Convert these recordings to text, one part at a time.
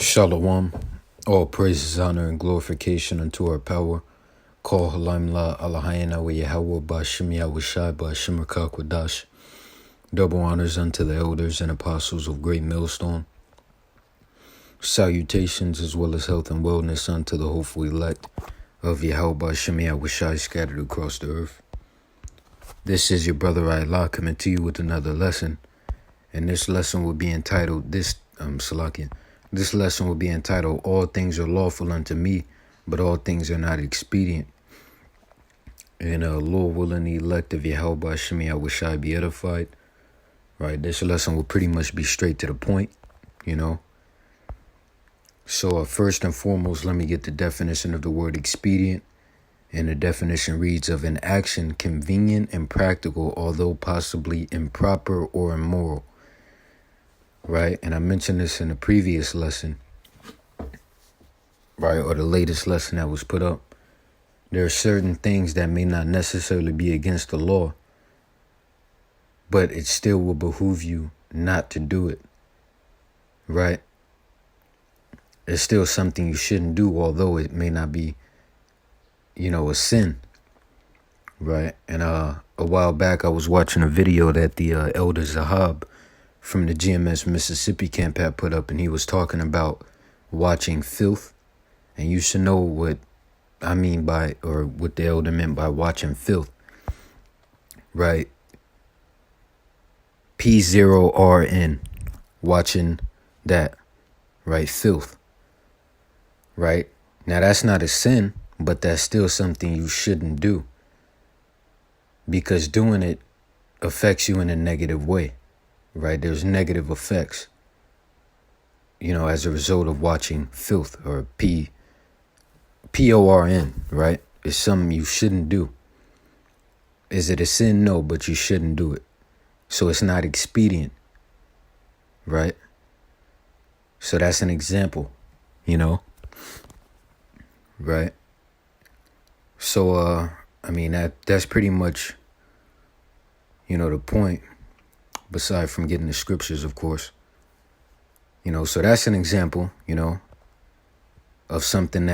Shalom. All praises, honor, and glorification unto our power. Call Halim La Allahayana wa Yahweh Bashim Yahushai Bashim Rakakwadash. Double honors unto the elders and apostles of Great Millstone. Salutations as well as health and wellness unto the hopeful elect of Yahweh Bashim Yahushai scattered across the earth. This is your brother Allah coming to you with another lesson. And this lesson will be entitled, This lesson will be entitled, All Things Are Lawful Unto Me, But All Things Are Not Expedient. And Lord willing, the elect of Yahweh Bashim Yahushai be edified. Right, this lesson will pretty much be straight to the point, you know. So first and foremost, let me get the definition of the word expedient. And the definition reads, of an action convenient and practical, although possibly improper or immoral. Right, and I mentioned this in the previous lesson, right, or the latest lesson that was put up. There are certain things that may not necessarily be against the law, but it still will behoove you not to do it, right? It's still something you shouldn't do, although it may not be, a sin, right? And a while back, I was watching a video that the Elder Zahab from the GMS Mississippi camp had put up, and he was talking about watching filth. And you should know what I mean by, or what the elder meant by watching filth, right? P0RN, watching that, right? Filth, right? Now that's not a sin, but that's still something you shouldn't do, because doing it affects you in a negative way. Right, there's negative effects, as a result of watching filth, or PORN, right? It's something you shouldn't do. Is it a sin? No, but you shouldn't do it. So it's not expedient, right? So that's an example, right? So, that's pretty much, the point. Beside from getting the scriptures, of course, so that's an example, of something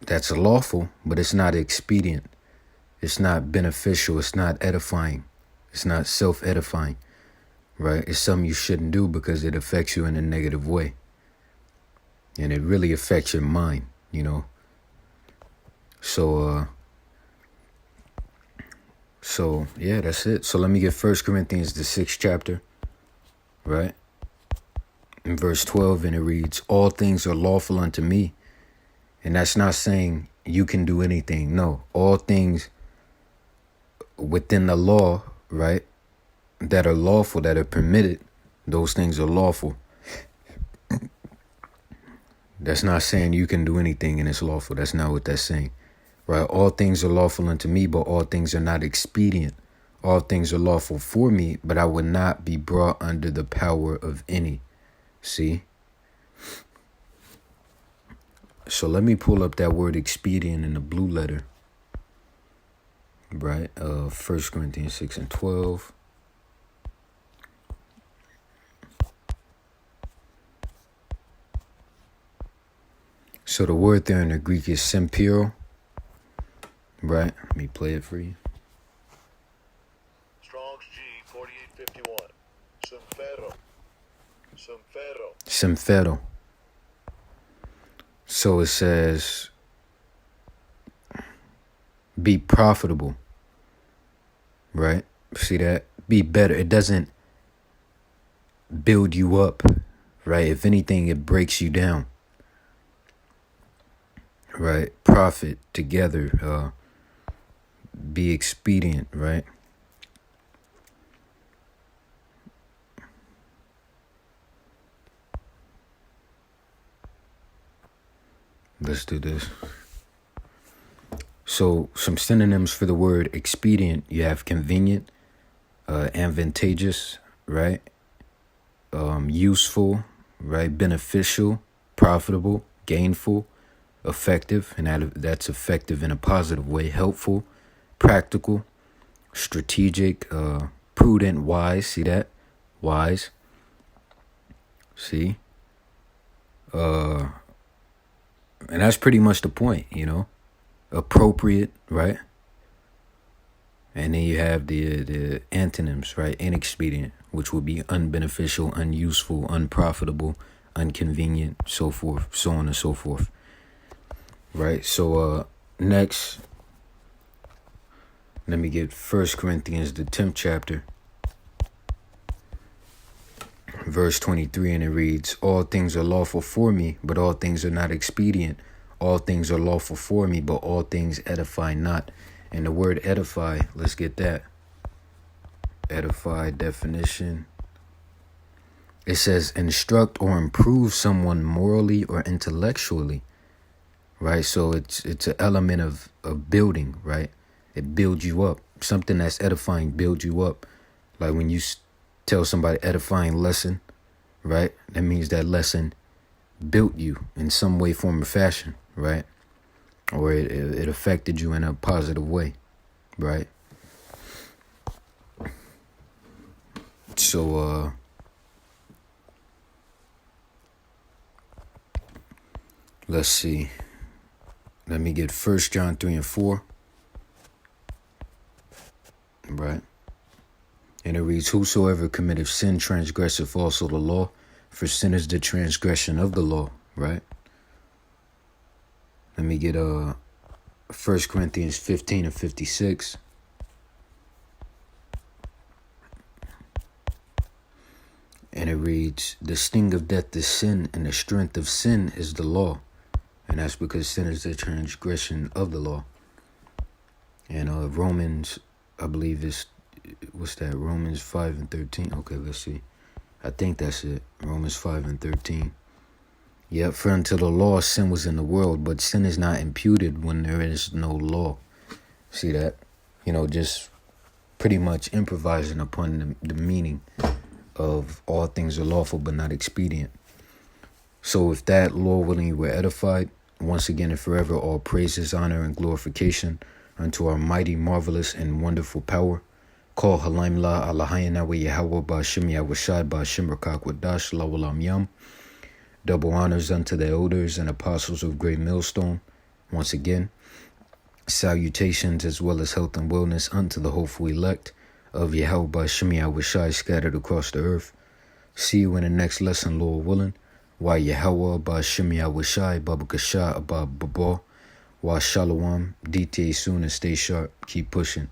that's lawful, but it's not expedient. It's not beneficial. It's not edifying. It's not self-edifying, right? It's something you shouldn't do because it affects you in a negative way. And it really affects your mind, So, yeah, that's it. So let me get 1 Corinthians, the 6th chapter, right? In verse 12, and it reads, all things are lawful unto me. And that's not saying you can do anything. No, all things within the law, right, that are lawful, that are permitted, those things are lawful. That's not saying you can do anything and it's lawful. That's not what that's saying. Right, all things are lawful unto me, but all things are not expedient. All things are lawful for me, but I would not be brought under the power of any. See? So let me pull up that word expedient in the blue letter. Right, 1 Corinthians 6 and 12. So the word there in the Greek is sympiro. Right, let me play it for you. Strong's G 4851. Semfero. So it says, be profitable. Right? See that? Be better. It doesn't build you up. Right? If anything, it breaks you down. Right? Profit together. Be expedient, right? Let's do this. So some synonyms for the word expedient, you have convenient, advantageous, right? Useful, right? Beneficial, profitable, gainful, effective, and that's effective in a positive way, helpful, practical, strategic, prudent, wise. See that? Wise. See? And that's pretty much the point, appropriate, right? And then you have the antonyms, right? Inexpedient, which would be unbeneficial, unuseful, unprofitable, inconvenient, so forth, so on and so forth. Right? So next, let me get 1 Corinthians, the 10th chapter, verse 23, and it reads, all things are lawful for me, but all things are not expedient. All things are lawful for me, but all things edify not. And the word edify, let's get that. Edify definition. It says instruct or improve someone morally or intellectually, right? So it's an element of building, right? It builds you up. Something that's edifying builds you up. Like when you tell somebody edifying lesson, right? That means that lesson built you in some way, form, or fashion, right? Or it affected you in a positive way, right? So, let's see. Let me get 1 John 3 and 4, right? And it reads, whosoever committeth sin transgresseth also the law, for sin is the transgression of the law, right? Let me get 1 Corinthians 15 and 56. And it reads, the sting of death is sin, and the strength of sin is the law. And that's because sin is the transgression of the law. And Romans, I believe is, what's that? Romans 5 and 13. Okay, let's see. I think that's it. Romans 5 and 13. Yet for until the law, sin was in the world, but sin is not imputed when there is no law. See that? Just pretty much improvising upon the meaning of all things are lawful but not expedient. So if that, Lord willing, you were edified, once again and forever, all praises, honor, and glorification unto our mighty, marvelous, and wonderful power. Call Halaim La Alahayana wa Yahweh Ba'Shem Yahweh Ba'Shem Rakak Wadash Lawalam Yam. Double honors unto the elders and apostles of Great Millstone. Once again, salutations as well as health and wellness unto the hopeful elect of Yahweh Ba'Shem Yahweh scattered across the earth. See you in the next lesson, Lord willing. Wa Yahweh Ba'Shem Yahweh Baba Kasha Abba Baba. Wa Shalom. DTA soon and stay sharp. Keep pushing.